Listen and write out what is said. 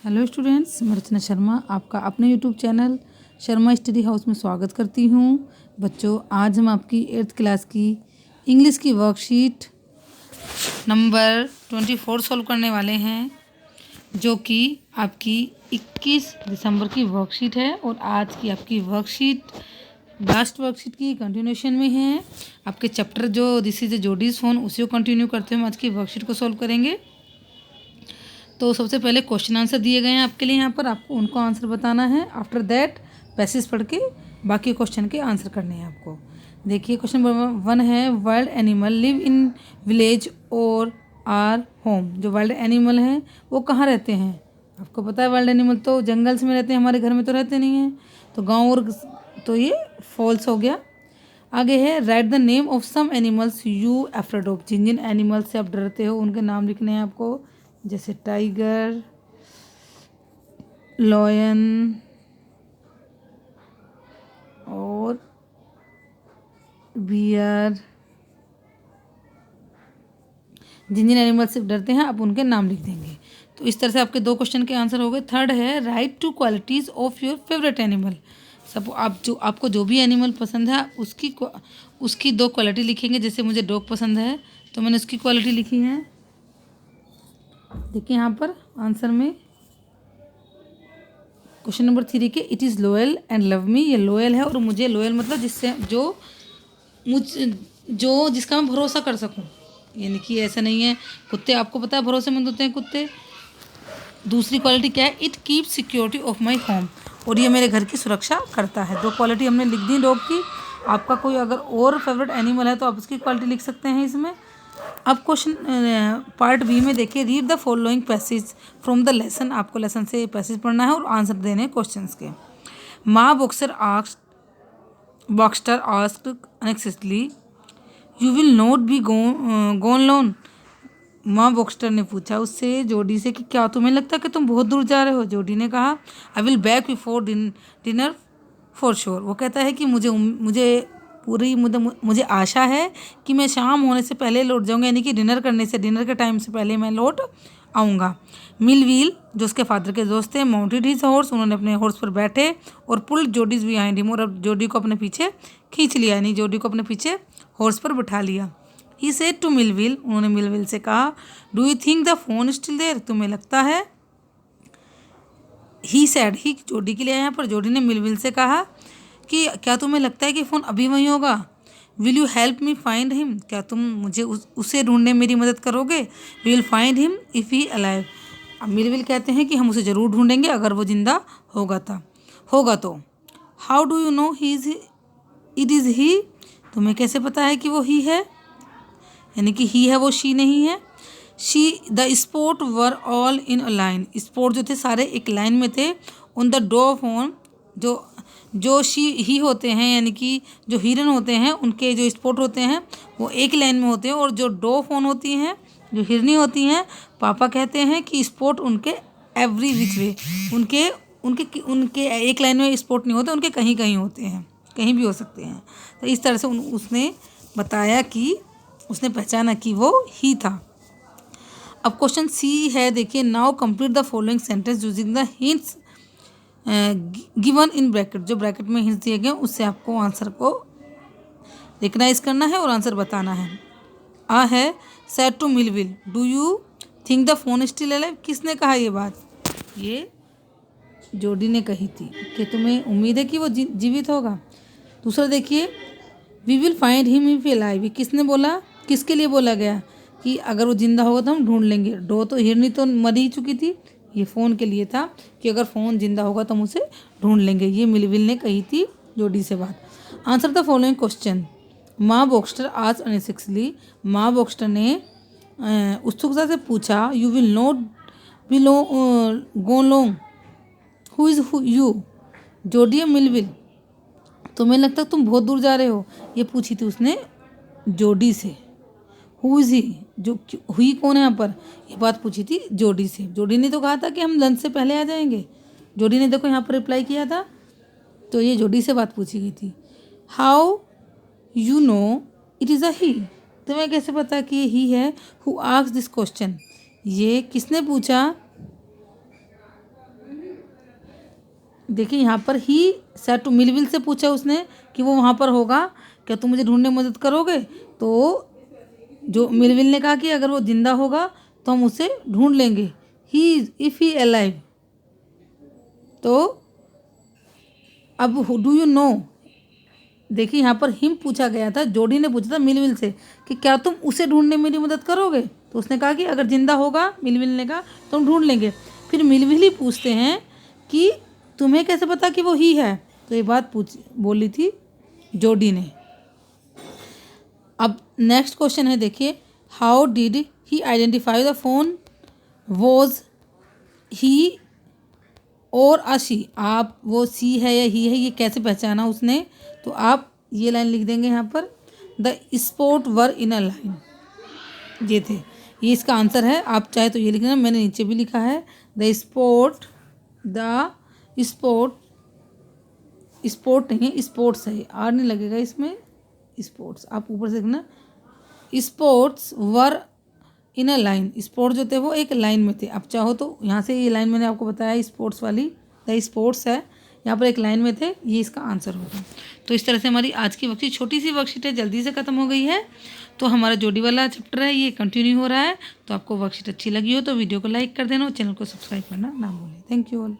Hello students, मैं रचना शर्मा आपका अपने YouTube channel Sharma study house में स्वागत करती हूँ। बच्चों, आज हम आपकी 8th क्लास की इंग्लिश की वर्कशीट नंबर 24 सॉल्व करने वाले हैं, जो कि आपकी 21 दिसंबर की वर्कशीट है। और आज की आपकी वर्कशीट लास्ट वर्कशीट की कंटिन्यूशन में है। आपके चैप्टर जो this is a Jody's phone, उसी को कंटिन्यू करते हुए आज की वर्कशीट को सॉल्व करेंगे। तो सबसे पहले क्वेश्चन आंसर दिए गए हैं आपके लिए, यहाँ पर आपको उनको आंसर बताना है। आफ्टर दैट पैसेज पढ़ के बाकी क्वेश्चन के आंसर करने हैं आपको। देखिए, क्वेश्चन नंबर 1 है, wild animal live in village और आर होम। जो वाइल्ड एनिमल हैं वो कहाँ रहते हैं? आपको पता है वाइल्ड एनिमल तो जंगल्स में रहते हैं, हमारे घर में तो रहते नहीं हैं। तो गाँव और तो ये फॉल्स हो गया। आगे है, right the name of some animals you afraid of. जिन जिन एनिमल से आप डरते हो उनके नाम लिखने हैं आपको, जैसे टाइगर, लॉयन और बियर। जिन जिन एनिमल से डरते हैं आप उनके नाम लिख देंगे। तो इस तरह से आपके 2 क्वेश्चन के आंसर हो गए। थर्ड है, right 2 qualities of your favourite animal. सब आपको जो भी एनिमल पसंद है उसकी 2 क्वालिटी लिखेंगे। जैसे मुझे डॉग पसंद है तो मैंने उसकी क्वालिटी लिखी है। देखिए यहाँ पर आंसर में क्वेश्चन नंबर 3 के, it is loyal and love me. ये लोयल है और मुझे लोयल मतलब जिसका मैं भरोसा कर सकूं। यानी कि ऐसा नहीं है, कुत्ते आपको पता है भरोसेमंद होते हैं कुत्ते। दूसरी क्वालिटी क्या है, it keep security of my home. और ये मेरे घर की सुरक्षा करता है। 2 क्वालिटी हमने लिख दी डॉग की। आपका कोई अगर और फेवरेट एनिमल है तो आप उसकी क्वालिटी लिख सकते हैं इसमें। अब क्वेश्चन पार्ट बी में देखिए, read the following passage from the lesson. आपको लेसन से पैसेज पढ़ना है और आंसर देने हैं क्वेश्चंस के। Baxter asked unexpectedly, you will not be gone long. माँ बॉक्स्टर ने पूछा उससे, जोडी से, कि क्या तुम्हें लगता है कि तुम बहुत दूर जा रहे हो? जोडी ने कहा, I will back before dinner for sure. वो कहता है कि मुझे आशा है कि मैं शाम होने से पहले लौट जाऊंगा, यानी कि डिनर के टाइम से पहले मैं लौट आऊँगा। मिलविल, जो उसके फादर के दोस्त थे, माउंटेड हिज हॉर्स, उन्होंने अपने हॉर्स पर बैठे और पुल्ड जोडीज बिहाइंड हिम, और अब जोडी को अपने पीछे खींच लिया, यानी जोडी को अपने पीछे हॉर्स पर बिठा लिया। ही सेड टू मिलविल, उन्होंने मिलविल से कहा, do you think the phone still there? तुम्हें लगता है? ही सेड, ही जोडी के लिए यहाँ पर जोडी ने मिलविल से कहा कि क्या तुम्हें लगता है कि फ़ोन अभी वहीं होगा? Will you help me find him? क्या तुम मुझे उसे ढूंढने में मेरी मदद करोगे? We will find him if he alive. अब मिलविल कहते हैं कि हम उसे ज़रूर ढूंढेंगे अगर वो जिंदा होगा तो। How do you know it is he? तुम्हें कैसे पता है कि वो ही है? यानी कि ही है, वो शी नहीं है। The sport were all in a line. Sport जो थे सारे एक लाइन में थे। ऑन द डो फोन, जो ही होते हैं, यानी कि जो हिरन होते हैं उनके जो स्पोर्ट होते हैं वो एक लाइन में होते हैं। और जो डो फोन होती हैं, जो हिरनी होती हैं, पापा कहते हैं कि स्पोर्ट उनके एवरी विच वे, उनके एक लाइन में स्पोर्ट नहीं होते, उनके कहीं कहीं होते हैं, कहीं भी हो सकते हैं। तो इस तरह से उसने बताया कि उसने पहचाना कि वो ही था। अब क्वेश्चन सी है, देखिए, now complete the following sentence using the hints given in bracket. जो ब्रैकेट में हिंट्स दिए गए उससे आपको आंसर को रिकग्नाइज करना है और आंसर बताना है। He, said to Melville, do you think the phone still alive? किसने कहा ये बात? ये जोडी ने कही थी कि तुम्हें उम्मीद है कि वो जीवित होगा। दूसरा देखिए, we will find him if alive. ये किसने बोला? किसके लिए बोला गया कि अगर वो जिंदा होगा तो हम ढूंढ लेंगे? डो तो हिरनी तो मर ही चुकी थी। ये फ़ोन के लिए था कि अगर फ़ोन जिंदा होगा तो हम उसे ढूंढ लेंगे। ये मिलविल ने कही थी जोडी से बात। Answer the following question. माँ बॉक्स्टर आज अनएक्सपेक्टेडली, माँ बॉक्स्टर ने उत्सुकता से पूछा, you will not be go long, who is you? जोडी या मिलविल? तुम्हें लगता है तुम बहुत दूर जा रहे हो? ये पूछी थी उसने जोडी से। हु इज़ ही, जो हुई कौन है यहाँ पर, ये बात पूछी थी जोडी से। जोडी ने तो कहा था कि हम लंच से पहले आ जाएंगे। जोडी ने देखो यहाँ पर रिप्लाई किया था, तो ये जोडी से बात पूछी गई थी। How you know it is a he? तुम्हें कैसे पता कि ये ही है? Who asked this question? ये किसने पूछा? देखिए यहाँ पर ही सेड टू, मिलविल से पूछा उसने कि वो वहाँ पर होगा, क्या तुम मुझे ढूंढने में मदद करोगे। तो जो मिलविल ने कहा कि अगर वो जिंदा होगा तो हम उसे ढूंढ लेंगे। ही इफ़ ही अलाइव। तो अब डू यू नो, देखिए यहाँ पर हिम पूछा गया था, जोडी ने पूछा था मिलविल से कि क्या तुम उसे ढूंढने में मेरी मदद करोगे। तो उसने कहा कि अगर जिंदा होगा, मिलविल ने कहा, तो हम ढूंढ लेंगे। फिर मिलविल ही पूछते हैं कि तुम्हें कैसे पता कि वो ही है। तो ये बात बोली थी जोडी ने। अब नेक्स्ट क्वेश्चन है, देखिए, how did he identify the phone was he और अशी। आप वो सी है या ही है, ये कैसे पहचाना उसने। तो आप ये लाइन लिख देंगे यहाँ पर, the sport were in a line. ये थे, ये इसका आंसर है। आप चाहे तो ये लिख लेना, मैंने नीचे भी लिखा है द स्पोर्ट स्पोर्ट नहीं है, स्पोर्ट्स है, आर नहीं लगेगा इसमें, स्पोर्ट्स। आप ऊपर से लिखना, sports were in a line. Sport जो थे वो एक लाइन में थे। आप चाहो तो यहाँ से ये लाइन मैंने आपको बताया स्पोर्ट्स वाली, द स्पोर्ट्स है, यहाँ पर एक लाइन में थे, ये इसका आंसर होगा। तो इस तरह से हमारी आज की वर्कशीट, छोटी सी वर्कशीट है, जल्दी से ख़त्म हो गई है। तो हमारा जोड़ी वाला चैप्टर है ये कंटिन्यू हो रहा है। तो आपको वर्कशीट अच्छी लगी हो तो वीडियो को लाइक कर देना और चैनल को सब्सक्राइब करना ना भूलें। Thank you all.